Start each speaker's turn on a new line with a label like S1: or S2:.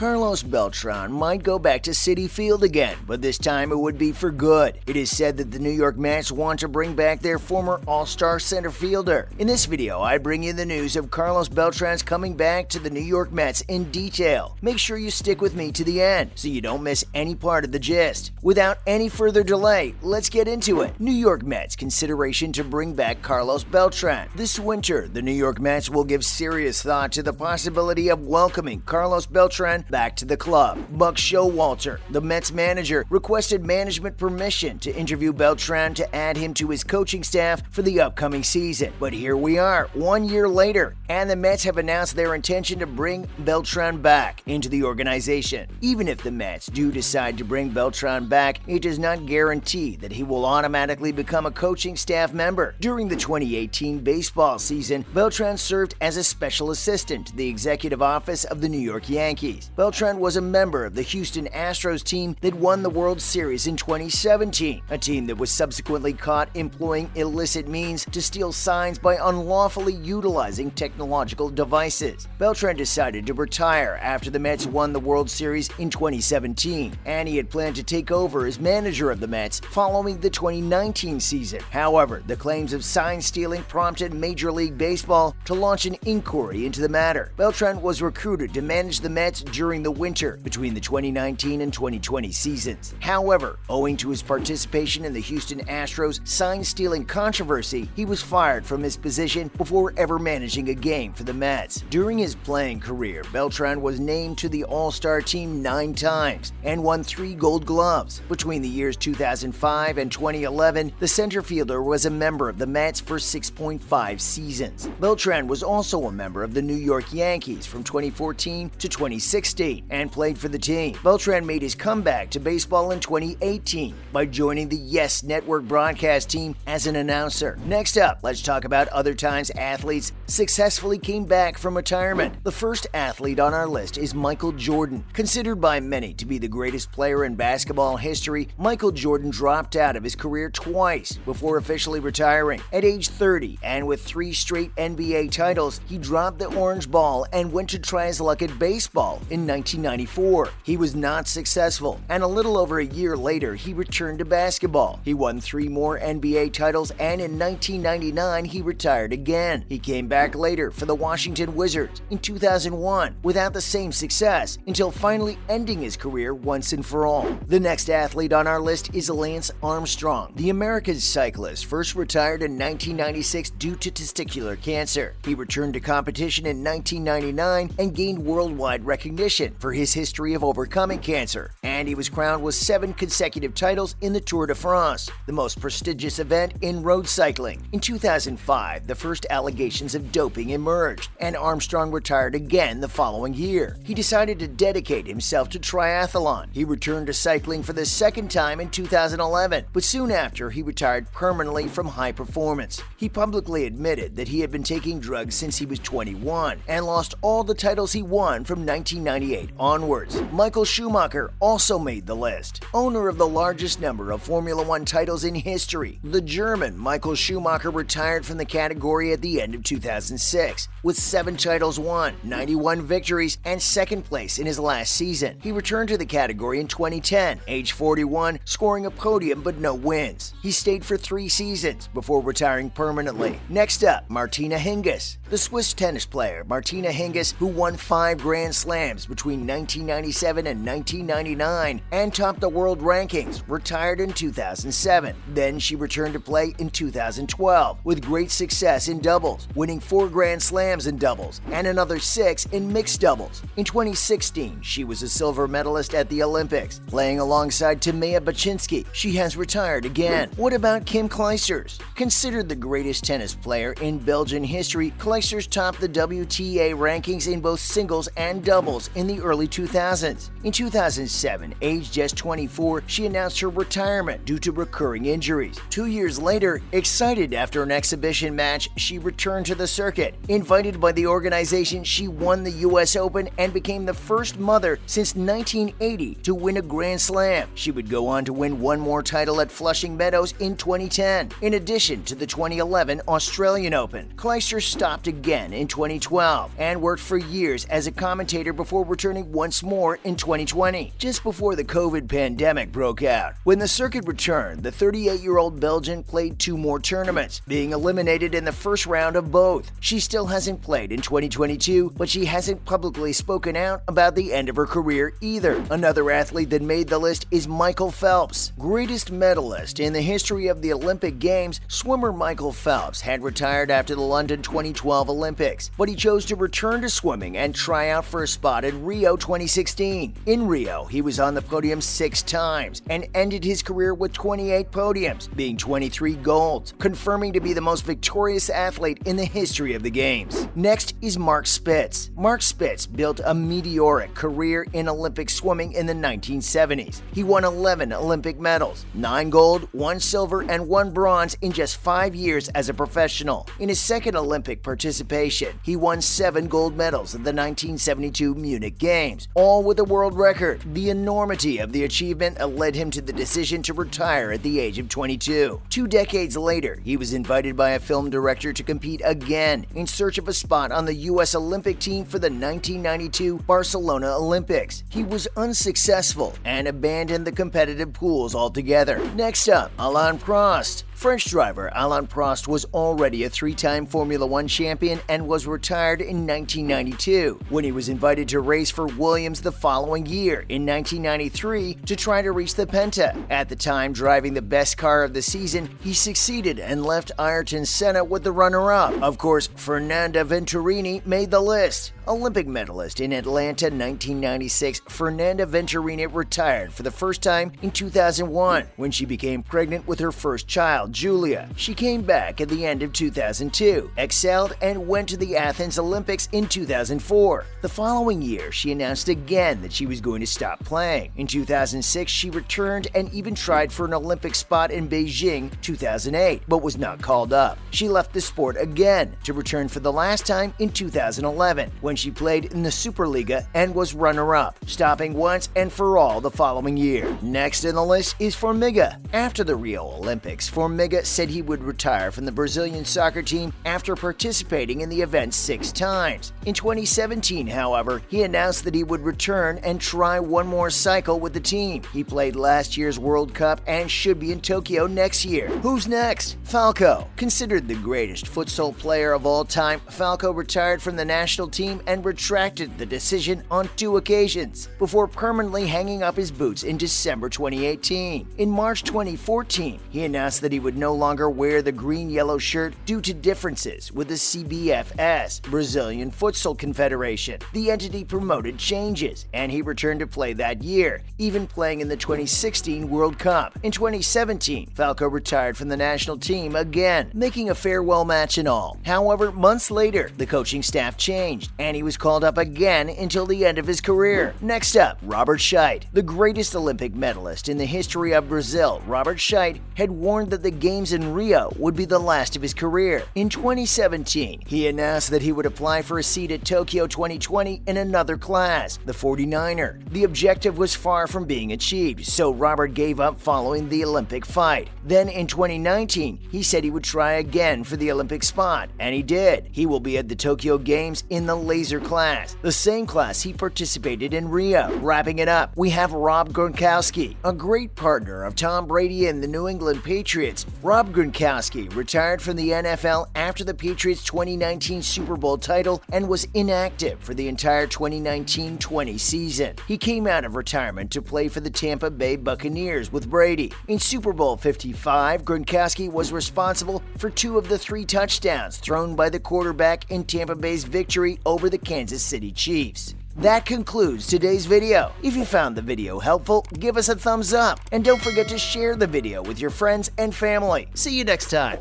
S1: Carlos Beltran might go back to Citi Field again, but this time it would be for good. It is said that the New York Mets want to bring back their former all-star center fielder. In this video, I bring you the news of Carlos Beltran's coming back to the New York Mets in detail. Make sure you stick with me to the end so you don't miss any part of the gist. Without any further delay, let's get into it. New York Mets consideration to bring back Carlos Beltran. This winter, the New York Mets will give serious thought to the possibility of welcoming Carlos Beltran back to the club. Buck Showalter, the Mets manager, requested management permission to interview Beltran to add him to his coaching staff for the upcoming season. But here we are, 1 year later, and the Mets have announced their intention to bring Beltran back into the organization. Even if the Mets do decide to bring Beltran back, it does not guarantee that he will automatically become a coaching staff member. During the 2018 baseball season, Beltran served as a special assistant to the executive office of the New York Yankees. Beltran was a member of the Houston Astros team that won the World Series in 2017, a team that was subsequently caught employing illicit means to steal signs by unlawfully utilizing technological devices. Beltran decided to retire after the Mets won the World Series in 2017, and he had planned to take over as manager of the Mets following the 2019 season. However, the claims of sign stealing prompted Major League Baseball to launch an inquiry into the matter. Beltran was recruited to manage the Mets during the winter between the 2019 and 2020 seasons. However, owing to his participation in the Houston Astros sign-stealing controversy, he was fired from his position before ever managing a game for the Mets. During his playing career, Beltran was named to the All-Star team 9 times and won 3 Gold Gloves. Between the years 2005 and 2011, the center fielder was a member of the Mets for 6.5 seasons. Beltran was also a member of the New York Yankees from 2014 to 2016 and played for the team. Beltran made his comeback to baseball in 2018 by joining the Yes Network broadcast team as an announcer. Next up, let's talk about other times athletes successfully came back from retirement. The first athlete on our list is Michael Jordan. Considered by many to be the greatest player in basketball history, Michael Jordan dropped out of his career twice before officially retiring. At age 30 and with 3 straight NBA titles, he dropped the orange ball and went to try his luck at baseball in 1994. He was not successful, and a little over a year later, he returned to basketball. He won 3 more NBA titles, and in 1999, he retired again. He came back later for the Washington Wizards in 2001 without the same success, until finally ending his career once and for all. The next athlete on our list is Lance Armstrong. The American cyclist first retired in 1996 due to testicular cancer. He returned to competition in 1999 and gained worldwide recognition for his history of overcoming cancer, and he was crowned with 7 consecutive titles in the Tour de France, the most prestigious event in road cycling. In 2005, the first allegations of doping emerged, and Armstrong retired again the following year. He decided to dedicate himself to triathlon. He returned to cycling for the second time in 2011, but soon after, he retired permanently from high performance. He publicly admitted that he had been taking drugs since he was 21 and lost all the titles he won from 1998 onwards. Michael Schumacher also made the list. Owner of the largest number of Formula One titles in history, the German Michael Schumacher retired from the category at the end of 2006 with 7 titles won, 91 victories, and second place in his last season. He returned to the category in 2010, age 41, scoring a podium but no wins. He stayed for 3 seasons before retiring permanently. Next up, Martina Hingis. The Swiss tennis player Martina Hingis, who won 5 Grand Slams between 1997 and 1999 and topped the world rankings, retired in 2007. Then she returned to play in 2012 with great success in doubles, winning 4 Grand Slams in doubles and another 6 in mixed doubles. In 2016, she was a silver medalist at the Olympics, playing alongside Timea Bacsinszky. She has retired again. What about Kim Clijsters? Considered the greatest tennis player in Belgian history, Clijsters topped the WTA rankings in both singles and doubles in the early 2000s. In 2007, aged just 24, she announced her retirement due to recurring injuries. 2 years later, excited after an exhibition match, she returned to the circuit. Invited by the organization, she won the US Open and became the first mother since 1980 to win a Grand Slam. She would go on to win 1 more title at Flushing Meadows in 2010, in addition to the 2011 Australian Open. Clijsters stopped again in 2012 and worked for years as a commentator before returning once more in 2020, just before the COVID pandemic broke out. When the circuit returned, the 38-year-old Belgian played 2 more tournaments, being eliminated in the first round of both. She still hasn't played in 2022, but she hasn't publicly spoken out about the end of her career either. Another athlete that made the list is Michael Phelps. Greatest medalist in the history of the Olympic Games, swimmer Michael Phelps had retired after the London 2012 Olympics, but he chose to return to swimming and try out for a spot in Rio 2016. In Rio, he was on the podium 6 times and ended his career with 28 podiums, being 23 golds, confirming to be the most victorious athlete in the history of the Games. Next is Mark Spitz. Mark Spitz built a meteoric career in Olympic swimming in the 1970s. He won 11 Olympic medals, 9 gold, 1 silver, and 1 bronze in just 5 years as a professional. In his second Olympic participation, he won 7 gold medals at the 1972 Munich Games, all with a world record. The enormity of the achievement led him to the decision to retire at the age of 22. 2 decades later, he was invited by a film director to compete again in search of a spot on the U.S. Olympic team for the 1992 Barcelona Olympics. He was unsuccessful and abandoned the competitive pools altogether. Next up, Alain Prost. French driver Alain Prost was already a 3-time Formula One champion and was retired in 1992 when he was invited to race for Williams the following year in 1993 to try to reach the Penta. At the time driving the best car of the season, he succeeded and left Ayrton Senna with the runner-up. Of course, Fernanda Venturini made the list. Olympic medalist in Atlanta 1996, Fernanda Venturini retired for the first time in 2001 when she became pregnant with her first child, Julia. She came back at the end of 2002, excelled, and went to the Athens Olympics in 2004. The following year, she announced again that she was going to stop playing. In 2006, she returned and even tried for an Olympic spot in Beijing 2008, but was not called up. She left the sport again to return for the last time in 2011, when she played in the Superliga and was runner-up, stopping once and for all the following year. Next in the list is Formiga. After the Rio Olympics, Formiga said he would retire from the Brazilian soccer team after participating in the event 6 times. In 2017, however, he announced that he would return and try one more cycle with the team. He played last year's World Cup and should be in Tokyo next year. Who's next? Falco. Considered the greatest futsal player of all time, Falco retired from the national team and retracted the decision on 2 occasions before permanently hanging up his boots in December 2018. In March 2014, he announced that he would no longer wear the green-yellow shirt due to differences with the CBFS, Brazilian Futsal Confederation. The entity promoted changes, and he returned to play that year, even playing in the 2016 World Cup. In 2017, Falco retired from the national team again, making a farewell match and all. However, months later, the coaching staff changed, and he was called up again until the end of his career. Next up, Robert Scheidt. The greatest Olympic medalist in the history of Brazil, Robert Scheidt had warned that the Games in Rio would be the last of his career. In 2017, he announced that he would apply for a seat at Tokyo 2020 in another class, the 49er. The objective was far from being achieved, so Robert gave up following the Olympic fight. Then in 2019, he said he would try again for the Olympic spot, and he did. He will be at the Tokyo Games in the laser class, the same class he participated in Rio. Wrapping it up, we have Rob Gronkowski, a great partner of Tom Brady and the New England Patriots. Rob Gronkowski retired from the NFL after the Patriots' 2019 Super Bowl title and was inactive for the entire 2019-20 season. He came out of retirement to play for the Tampa Bay Buccaneers with Brady. In Super Bowl 55, Gronkowski was responsible for 2 of the 3 touchdowns thrown by the quarterback in Tampa Bay's victory over the Kansas City Chiefs. That concludes today's video. If you found the video helpful, give us a thumbs up, and don't forget to share the video with your friends and family. See you next time.